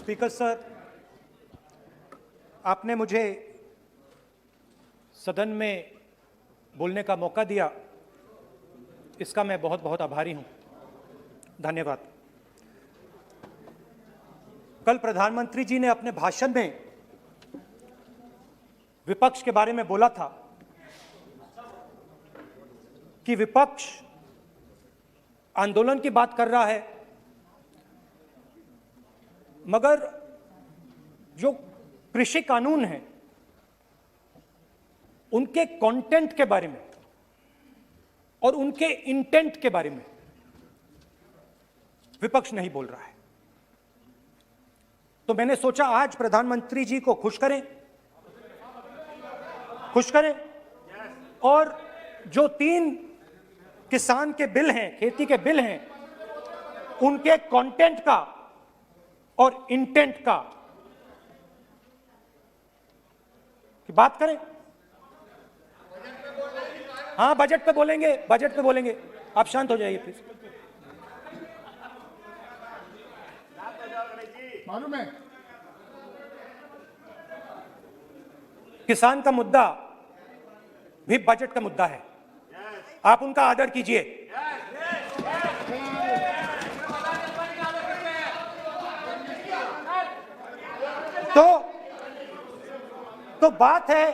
Speaker sir, आपने मुझे सदन में बोलने का मौका दिया, इसका मैं बहुत बहुत आभारी हूं। धन्यवाद। कल प्रधानमंत्री जी ने अपने भाषण में विपक्ष के बारे में बोला था कि विपक्ष आंदोलन की बात कर रहा है, मगर जो कृषि कानून है उनके कंटेंट के बारे में और उनके इंटेंट के बारे में विपक्ष नहीं बोल रहा है। तो मैंने सोचा आज प्रधानमंत्री जी को खुश करें और जो 3 किसान के बिल हैं, खेती के बिल हैं, उनके कंटेंट का और इंटेंट का की बात करें। हाँ, बजट पे बोलेंगे। आप शांत हो जाइए प्लीज। मालूम है किसान का मुद्दा भी बजट का मुद्दा है, आप उनका आदर कीजिए। तो बात है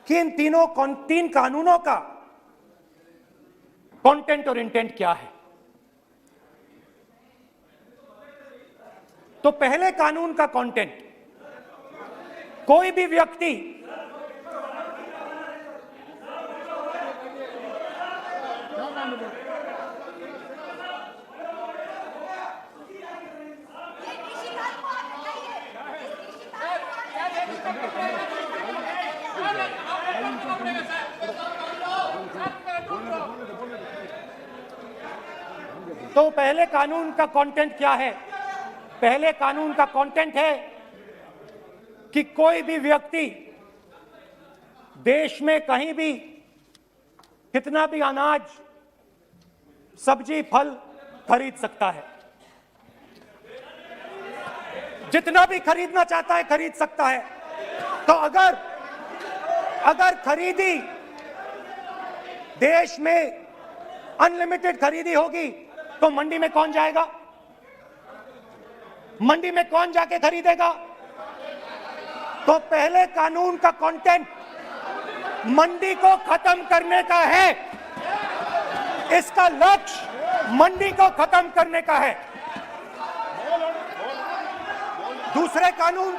कि इन 3 कानूनों का कंटेंट और इंटेंट क्या है। तो पहले कानून का कंटेंट, कोई भी व्यक्ति तो पहले कानून का कंटेंट क्या है? पहले कानून का कंटेंट है कि कोई भी व्यक्ति देश में कहीं भी कितना भी अनाज, सब्जी, फल खरीद सकता है, जितना भी खरीदना चाहता है खरीद सकता है। तो अगर खरीदी देश में अनलिमिटेड खरीदी होगी तो मंडी में कौन जाएगा? मंडी में कौन जाके खरीदेगा? तो पहले कानून का कंटेंट मंडी को खत्म करने का है। इसका लक्ष्य मंडी को खत्म करने का है। दूसरे कानून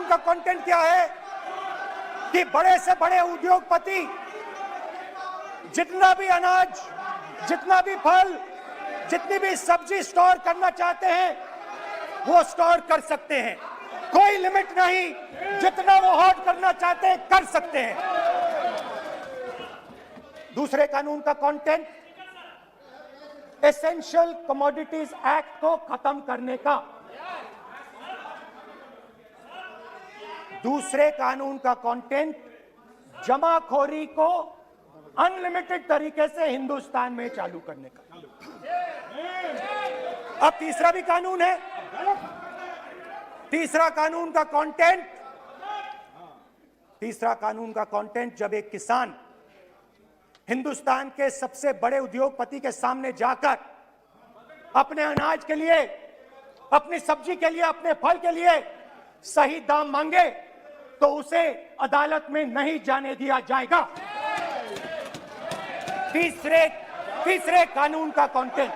का कंटेंट क्या है कि बड़े से बड़े उद्योगपति जितना भी अनाज, जितना भी फल, जितनी भी सब्जी स्टोर करना चाहते हैं वो स्टोर कर सकते हैं, कोई लिमिट नहीं, जितना वो होल्ड करना चाहते हैं कर सकते हैं। दूसरे कानून का कंटेंट एसेंशियल कमोडिटीज एक्ट को खत्म करने का। दूसरे कानून का कंटेंट जमाखोरी को अनलिमिटेड तरीके से हिंदुस्तान में चालू करने का। अब तीसरा भी कानून है। तीसरा कानून का कंटेंट जब एक किसान हिंदुस्तान के सबसे बड़े उद्योगपति के सामने जाकर अपने अनाज के लिए, अपनी सब्जी के लिए, अपने फल के लिए सही दाम मांगे तो उसे अदालत में नहीं जाने दिया जाएगा। तीसरे कानून का कंटेंट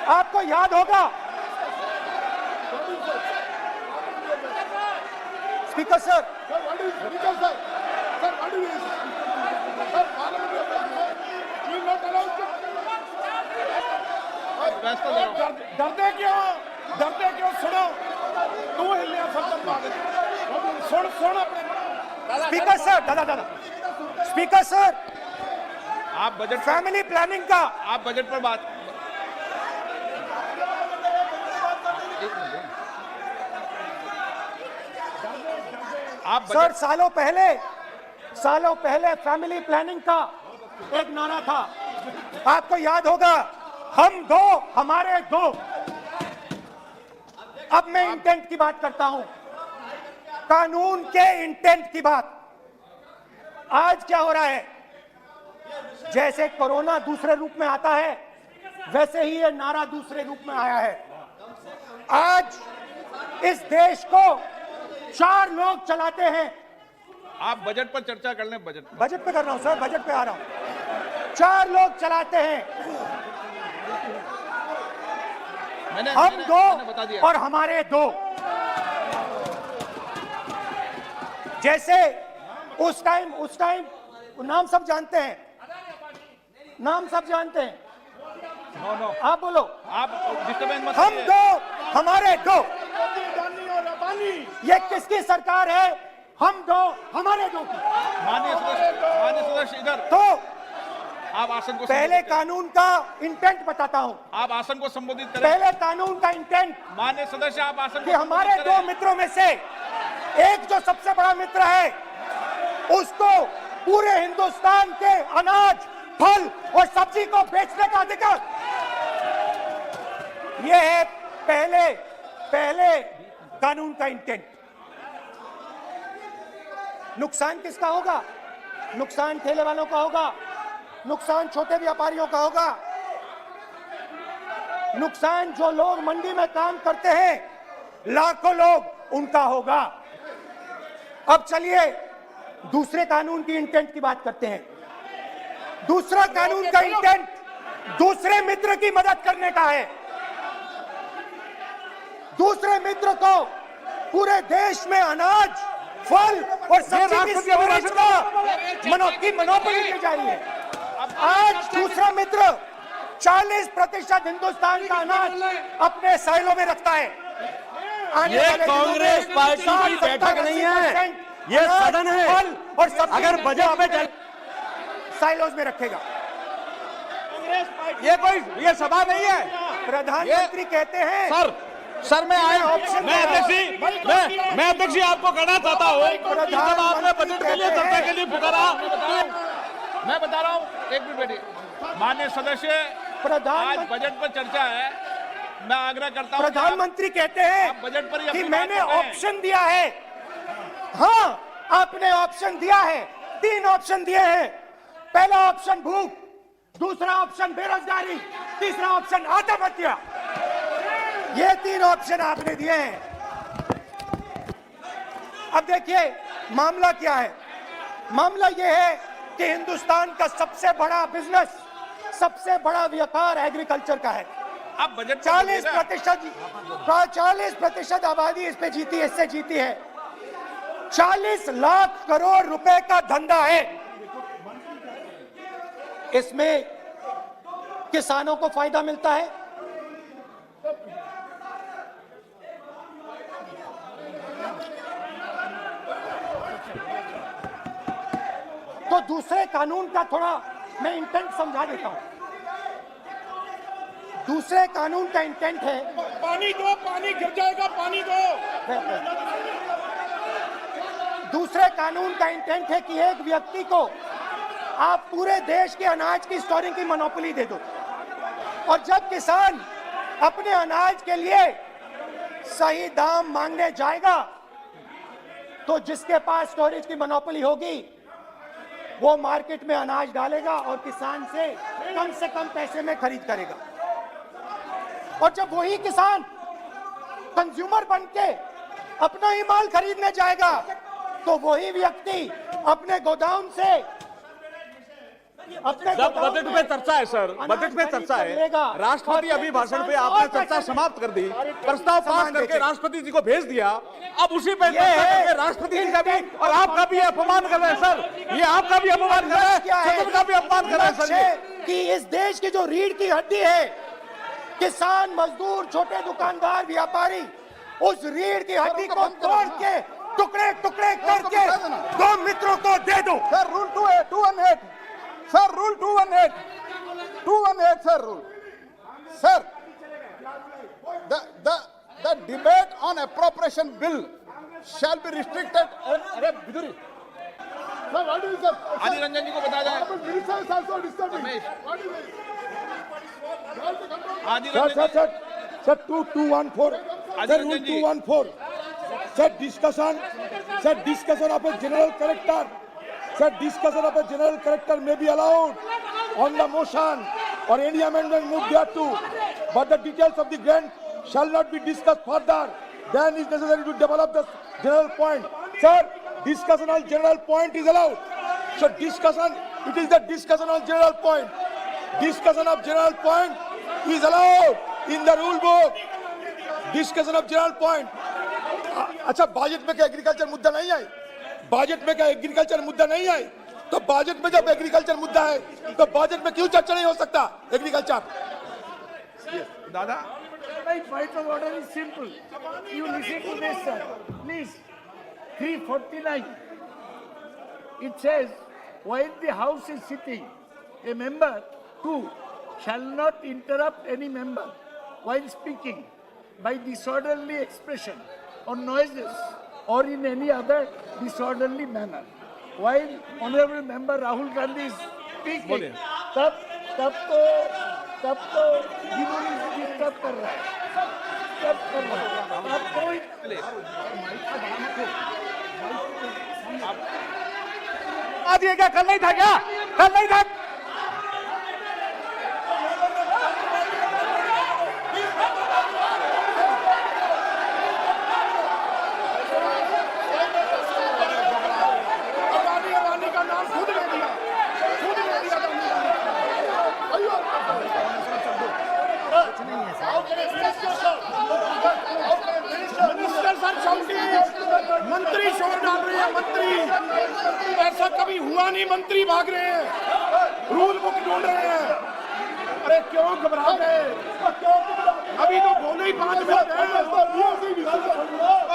आपको याद होगा, स्पीकर सर, डरते क्यों? सुनो, तू हिलिया सुन अपने। स्पीकर सर, दादा स्पीकर सर, आप बजट, फैमिली प्लानिंग का, आप बजट पर बात, आप सर सालों पहले फैमिली प्लानिंग का एक नारा था आपको याद होगा, हम दो हमारे दो। अब मैं इंटेंट की बात करता हूं, कानून के इंटेंट की बात। आज क्या हो रहा है, जैसे कोरोना दूसरे रूप में आता है, वैसे ही ये नारा दूसरे रूप में आया है। आज इस देश को 4 लोग चलाते हैं। आप बजट पर चर्चा कर लें। बजट बजट पे कर रहा हूं सर, बजट पे आ रहा हूं। 4 लोग चलाते हैं, हम बता दो दिया। और हमारे दो। जैसे उस टाइम नाम सब जानते हैं, नाम सब जानते हैं। नो आप बोलो। आप डिस्टर्बेंस मत हम करिए। दो हमारे दो। ये किसकी सरकार है? हम दो हमारे दो की। माननीय सदस्य इधर। तो आप आसन को पहले संबोधित करें। कानून का इंटेंट बताता हूं। आप आसन को संबोधित करें। पहले कानून का इंटेंट माननीय सदस्य आप आसन कि को हमारे संबोधित दो करें। मित्रों में से एक जो सबसे बड़ा मित्र है, उसको पूरे हिंदुस्तान के अनाज, फल और सब्जी को बेचने का अधिकार। यह है पहले कानून का इंटेंट। नुकसान किसका होगा? नुकसान ठेले वालों का होगा, नुकसान छोटे व्यापारियों का होगा, नुकसान जो लोग मंडी में काम करते हैं, लाखों लोग, उनका होगा। अब चलिए दूसरे कानून की इंटेंट की बात करते हैं। दूसरा कानून का इंटेंट दूसरे मित्र की मदद करने का है। दूसरे मित्र को पूरे देश में अनाज, फल और सब्जी की स्टोरेज की मोनोपोली दी जा रही है। आज दूसरा मित्र 40% हिंदुस्तान का अनाज अपने साइलों में रखता है। ये कांग्रेस पार्टी की बैठक नहीं है, ये सदन है। अगर बजट में साइलोज में रखेगा। ये सभा नहीं है। प्रधानमंत्री कहते हैं सर मैं अध्यक्ष जी आपको कहना चाहता हूँ, जब आपने बजट के लिए चर्चा के लिए पुकारा, मैं बता रहा हूँ, एक मिनट बैठिए। माननीय सदस्य, आज बजट पर चर्चा है, मैं आग्रह करता हूँ। प्रधानमंत्री कहते हैं बजट पर ही कि अपनी मैंने बात करते हैं। ऑप्शन दिया है। हाँ, आपने ऑप्शन दिया है। 3 ऑप्शन दिए हैं। पहला ऑप्शन भूख, दूसरा ऑप्शन बेरोजगारी, तीसरा ऑप्शन आत्महत्या। ये 3 ऑप्शन आपने दिए हैं। अब देखिए मामला क्या है। मामला यह है कि हिंदुस्तान का सबसे बड़ा बिजनेस, सबसे बड़ा व्यापार एग्रीकल्चर का है। अब बजट 40% आबादी इस पे जीती है, इससे जीती है। 40 लाख करोड़ रुपए का धंधा है। इसमें किसानों को फायदा मिलता है, तो दूसरे कानून का थोड़ा मैं इंटेंट समझा देता हूं। दूसरे कानून का इंटेंट है, पानी दो, पानी गिर जाएगा, पानी दो। दूसरे कानून का इंटेंट है कि एक व्यक्ति को आप पूरे देश के अनाज की स्टोरिंग की मोनोपोली दे दो, और जब किसान अपने अनाज के लिए सही दाम मांगने जाएगा, तो जिसके पास स्टोरेज की मोनोपोली होगी वो मार्केट में अनाज डालेगा और किसान से कम पैसे में खरीद करेगा। और जब वही किसान कंज्यूमर बन के अपना ही माल खरीदने जाएगा, तो वही व्यक्ति अपने गोदाम से जब बजट पे चर्चा है सर, बजट पे चर्चा है, राष्ट्रपति अभिभाषण पे आपने चर्चा समाप्त कर दी, प्रस्ताव पास करके राष्ट्रपति जी को भेज दिया, अब उसी पे चर्चा करके राष्ट्रपति जी का भी और आपका भी अपमान कर रहे हैं सर। ये आपका भी अपमान कर रहे हैं, सदन का भी अपमान कर रहे हैं सर। ये कि इस देश की जो रीढ़ की हड्डी है, किसान, मजदूर, छोटे दुकानदार, व्यापारी, उस रीढ़ की हड्डी को तोड़ के टुकड़े टुकड़े करके 2 मित्रों को दे दो। Sir rule 218 sir, rule 218 sir, rule sir, the debate on appropriation bill shall be restricted. अरे बिदुरी Sir, what is it? आदि रंजन जी को बता जाए। Minister is also disturbing. Ramesh. What is it? आदि Sir, Ranjan sir, ji. sir, sir, 2214. Adi Sir, Ranjan rule ji. 214. Sir, discussion of a general character. Sir, discussion of a general character may be allowed on the motion or any amendment moved thereto, but the details of the grant shall not be discussed further. Then is necessary to develop the general point. Sir, discussion on general point is allowed. So discussion, it is the discussion on general point. Discussion of general point is allowed in the rule book. Discussion of general point. अच्छा budget में क्या agriculture मुद्दा नहीं है? Budget में क्या agriculture मुद्दा नहीं है? तो बजट में जब एग्रीकल्चर मुद्दा है तो बजट में क्यों चर्चा नहीं हो सकता एग्रीकल्चर? दादा My point of order is simple. You listen to this, sir. Please. 349. It says, while the House is sitting, a member, 2, shall not interrupt any member while speaking by disorderly expression or noises or in any other disorderly manner. While Honorable Member Rahul Gandhi is speaking, तब तो जिन्होंने disturb कर रहा है, तब कर रहा है, अब कोई आज ये क्या कल नहीं था क्या? कल नहीं था? अडानी का नाम खुद ले दिया। खुद ले दिया मिनिस्टर सर चौकी मंत्री शोर डाल रहे हैं। मंत्री ऐसा कभी हुआ नहीं। मंत्री भाग रहे हैं, रूल बुक ढूंढ रहे हैं। अरे क्यों घबरा गए? अभी तो बोले ही 5 मिनट हैं।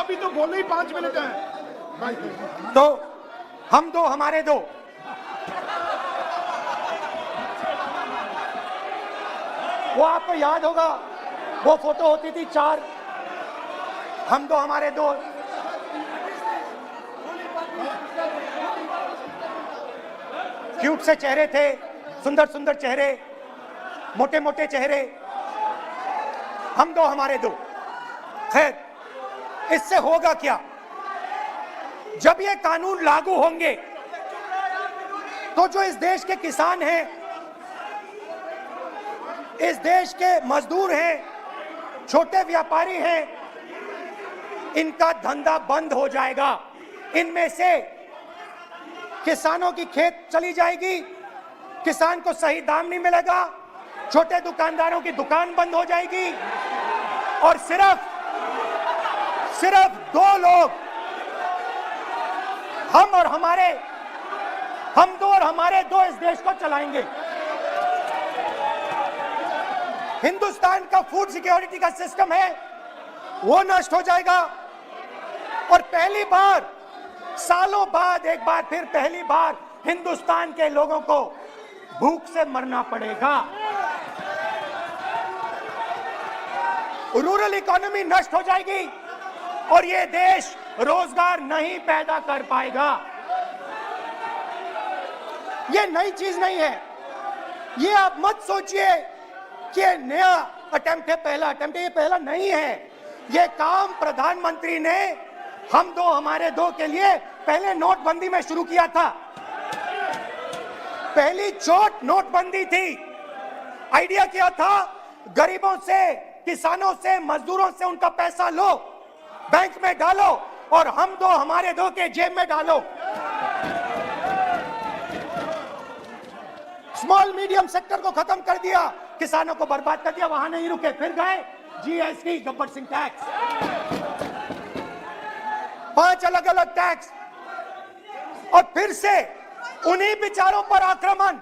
अभी तो बोले ही 5 मिनट हैं। तो हम दो हमारे दो, वो आपको याद होगा, वो फोटो होती थी 4, हम दो हमारे दो। क्यूट से चेहरे थे, सुंदर सुंदर चेहरे, मोटे मोटे चेहरे, हम दो हमारे दो। खैर, इससे होगा क्या? जब ये कानून लागू होंगे तो जो इस देश के किसान हैं, इस देश के मजदूर हैं, छोटे व्यापारी हैं, इनका धंधा बंद हो जाएगा। इनमें से किसानों की खेत चली जाएगी, किसान को सही दाम नहीं मिलेगा, छोटे दुकानदारों की दुकान बंद हो जाएगी और सिर्फ 2 लोग, हम दो और हमारे दो इस देश को चलाएंगे। हिंदुस्तान का फूड सिक्योरिटी का सिस्टम है वो नष्ट हो जाएगा और पहली बार सालों बाद एक बार फिर पहली बार हिंदुस्तान के लोगों को भूख से मरना पड़ेगा। रूरल इकोनॉमी नष्ट हो जाएगी और ये देश रोजगार नहीं पैदा कर पाएगा। ये नई चीज नहीं है। ये आप मत सोचिए कि ये नया अटेम्प्ट है, पहला अटेम्प्ट है। ये पहला नहीं है। ये काम प्रधानमंत्री ने हम दो हमारे दो के लिए पहले नोटबंदी में शुरू किया था। पहली चोट नोटबंदी थी। आइडिया क्या था? गरीबों से, किसानों से, मजदूरों से उनका पैसा लो, बैंक में डालो और हम दो हमारे दो के जेब में डालो। स्मॉल मीडियम सेक्टर को खत्म कर दिया, किसानों को बर्बाद कर दिया। वहां नहीं रुके, फिर गए जीएसटी, गब्बर सिंह टैक्स, 5 अलग अलग टैक्स और फिर से उन्हीं बेचारों पर आक्रमण,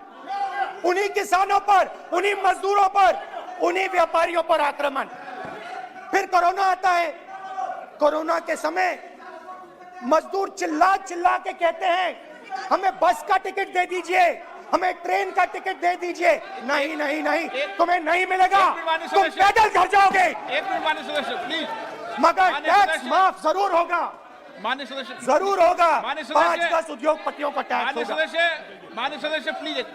उन्हीं किसानों पर, उन्हीं मजदूरों पर, उन्हीं व्यापारियों पर आक्रमण। फिर कोरोना आता है। कोरोना के समय मजदूर चिल्ला चिल्ला के कहते हैं हमें बस का टिकट दे दीजिए, हमें ट्रेन का टिकट दे दीजिए। नहीं नहीं नहीं, तुम्हें नहीं मिलेगा, तुम पैदल घर जाओगे। एक मिनट माननीय सदस्य प्लीज। मगर टैक्स माफ जरूर होगा। माननीय सदस्य जरूर होगा। माननीय सदस्य 5-10 उद्योगपतियों का टैक्स होगा। माननीय सदस्य प्लीज एक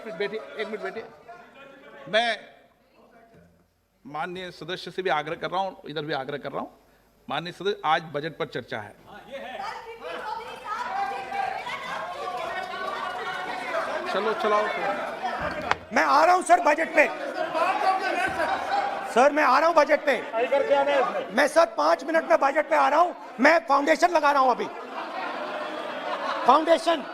मिनट बैठिए। मैं माननीय सदस्य से भी आग्रह कर रहा हूं, इधर भी आग्रह कर रहा हूं। माननीय सदस्य, आज बजट पर चर्चा है। चलो चलाओ। मैं आ रहा हूं सर बजट पे। सर मैं आ रहा हूं बजट पे। मैं सर 5 मिनट में बजट पे आ रहा हूं। मैं फाउंडेशन लगा रहा हूं अभी। फाउंडेशन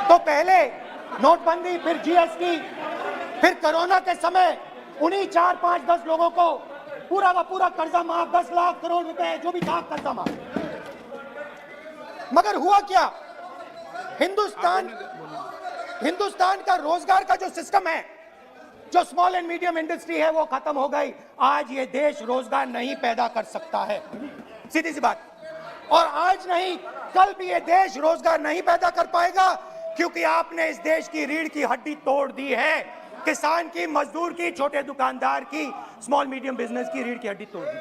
तो पहले नोटबंदी, फिर जीएसटी, फिर कोरोना के समय उन्हीं 4, 5, 10 लोगों को पूरा का पूरा कर्जा माफ, 10 लाख करोड़ रुपए जो भी था कर्जा माफ। मगर हुआ क्या? हिंदुस्तान का रोजगार का जो सिस्टम है, जो स्मॉल एंड मीडियम इंडस्ट्री है, वो खत्म हो गई। आज ये देश रोजगार नहीं पैदा कर सकता है, सीधी सी बात। और आज नहीं, कल भी ये देश रोजगार नहीं पैदा कर पाएगा, क्योंकि आपने इस देश की रीढ़ की हड्डी तोड़ दी है। किसान की, मजदूर की, छोटे दुकानदार की, स्मॉल मीडियम बिजनेस की रीढ़ की हड्डी तोड़ दी।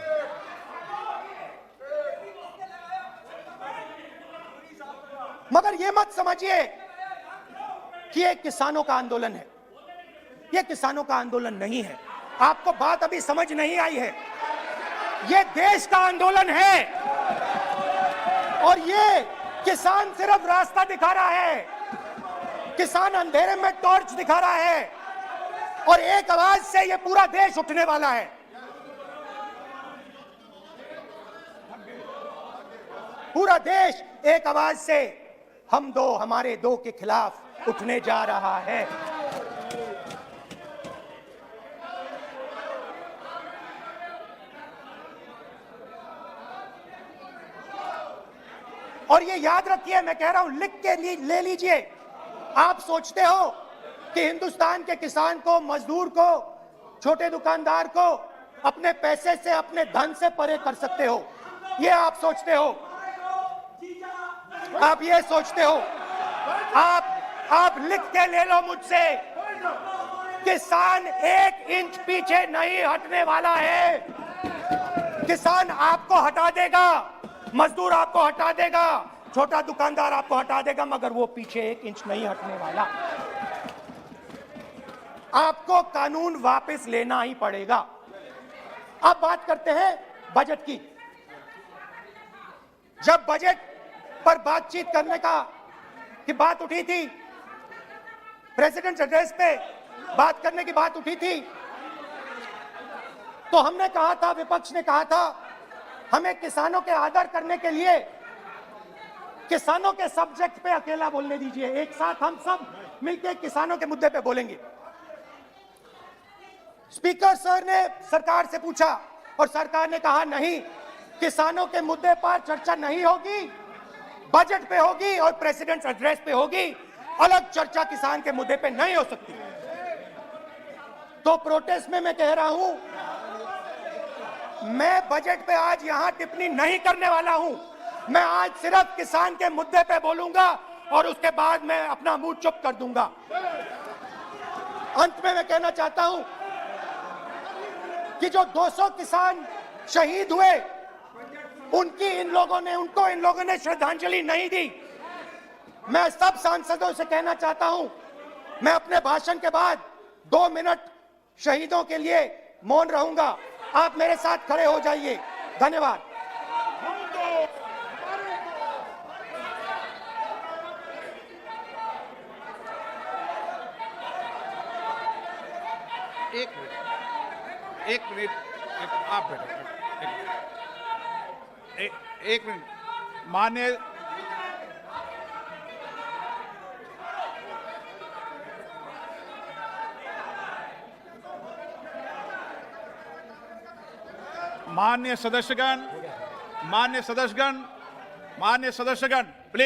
मगर ये मत समझिए कि ये किसानों का आंदोलन है। ये किसानों का आंदोलन नहीं है। आपको बात अभी समझ नहीं आई है। ये देश का आंदोलन है। और ये किसान सिर्फ रास्ता दिखा रहा है। किसान अंधेरे में टॉर्च दिखा रहा है। और एक आवाज से ये पूरा देश उठने वाला है। पूरा देश एक आवाज से हम दो, हमारे दो के खिलाफ उठने जा रहा है। और ये याद रखिए, मैं कह रहा हूं, लिख के ले लीजिए। आप सोचते हो कि हिंदुस्तान के किसान को, मजदूर को, छोटे दुकानदार को अपने पैसे से, अपने धन से परे कर सकते हो। ये आप सोचते हो। आप ये सोचते हो। आप लिख के ले लो मुझसे, किसान 1 इंच पीछे नहीं हटने वाला है। किसान आपको हटा देगा, मजदूर आपको हटा देगा, छोटा दुकानदार आपको हटा देगा, मगर वो पीछे 1 इंच नहीं हटने वाला। आपको कानून वापस लेना ही पड़ेगा। अब बात करते हैं बजट की। जब बजट पर बातचीत करने की बात उठी थी, प्रेसिडेंट एड्रेस पे बात करने की बात उठी थी, तो हमने कहा था, विपक्ष ने कहा था, हमें किसानों के आदर करने के लिए किसानों के सब्जेक्ट पे अकेला बोलने दीजिए। एक साथ हम सब मिलकर किसानों के मुद्दे पे बोलेंगे। स्पीकर सर ने सरकार से पूछा और सरकार ने कहा नहीं, किसानों के मुद्दे पर चर्चा नहीं होगी, बजट पे होगी और प्रेसिडेंट एड्रेस पे होगी। अलग चर्चा किसान के मुद्दे पे नहीं हो सकती। तो प्रोटेस्ट में मैं कह रहा हूं, मैं बजट पे आज यहां टिप्पणी नहीं करने वाला हूं। मैं आज सिर्फ किसान के मुद्दे पे बोलूंगा और उसके बाद मैं अपना मुंह चुप कर दूंगा। अंत में मैं कहना चाहता हूं कि जो 200 किसान शहीद हुए, उनको इन लोगों ने श्रद्धांजलि नहीं दी। मैं सब सांसदों से कहना चाहता हूं, मैं अपने भाषण के बाद 2 मिनट शहीदों के लिए मौन रहूंगा। आप मेरे साथ खड़े हो जाइए। धन्यवाद। एक मिनट आप बैठो। एक मिनट। मान्य सदस्यगण,